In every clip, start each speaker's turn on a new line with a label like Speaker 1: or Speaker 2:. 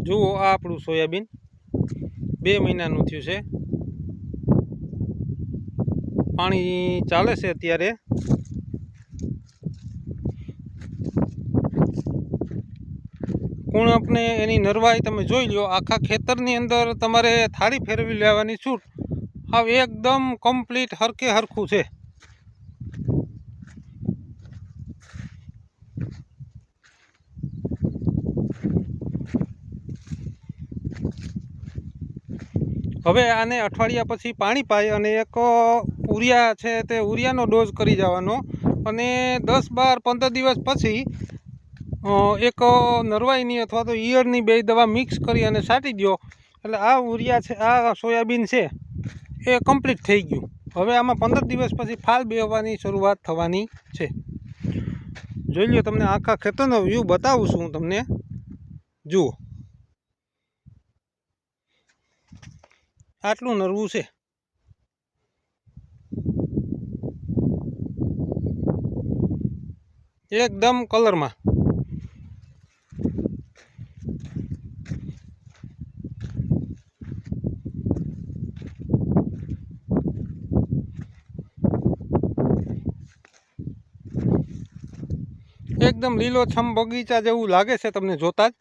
Speaker 1: જુઓ આ આપણું સોયાબીન 2 મહિનાનું થયું છે। પાણી ચાલે છે અત્યારે। કુણપને એની નરવાઈ તમે જોઈ લો। આખા ખેતરની અંદર તમારે થાળી ફેરવી લેવાની છૂટ। હાવ એકદમ કમ્પ્લીટ હરકે હરખું છે। હવે આને અઠવાડિયા પછી પાણી પાય અને એક ઉરિયા છે તે ઉરિયાનો ડોઝ કરી જવાનો અને 10, 12, 15 દિવસ પછી એક નરવાઈની અથવા તો ઈયળની 2 દવા મિક્સ કરી અને છાંટી દો એટલે આ ઉરિયા છે, આ સોયાબીન છે એ કમ્પ્લીટ થઈ ગયું। હવે આમાં 15 દિવસ પછી ફાલ બેહવાની શરૂઆત થવાની છે। જોઈ લો, તમને આખા ખેતરનો વ્યૂ બતાવું છું હું તમને। જુઓ આટલું નરવું છે। એકદમ કલરમાં। એકદમ લીલોછમ બગીચા જેવું લાગે છે તમને જોતા જ।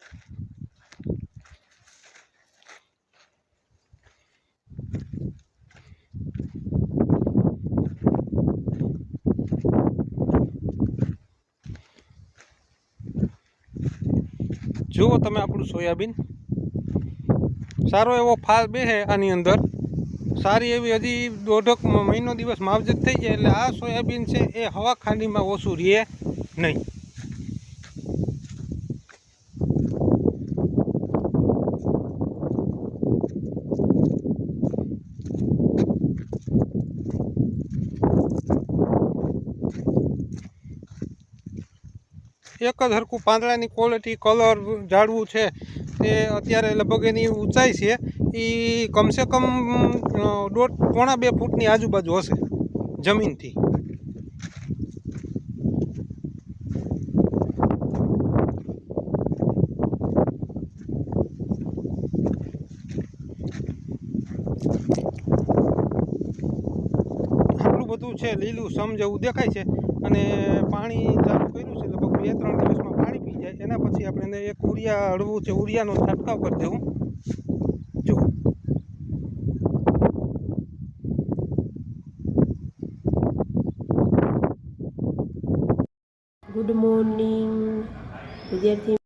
Speaker 1: જુઓ તમે આપણું સોયાબીન, સારો એવો ફાલ બેસે આની અંદર। સારી એવી હજી 1.5 મહિનો દિવસ માવજત થઈ જાય એટલે આ સોયાબીન છે એ હવા ખાંડીમાં ઓછું રહે નહીં। એક જ હરખું પાંદડાની ક્વોલિટી, કલર, ઝાડવું છે એ અત્યારે લગભગ એની ઊંચાઈ છે એ કમસે કમ 1.5-2 ફૂટની આજુબાજુ હશે જમીનથી। આટલું બધું છે, લીલું સમ જેવું દેખાય છે અને પાણી ચાલુ કર્યું છે। લગભગ 2-3 દિવસમાં પાણી પી જાય એના પછી આપણે એક ઉરિયા હળવું છે, ઉરિયાનો છંટકાવ કરી દેવું। જો
Speaker 2: ગુડ મોર્નિંગ વિદ્યાર્થી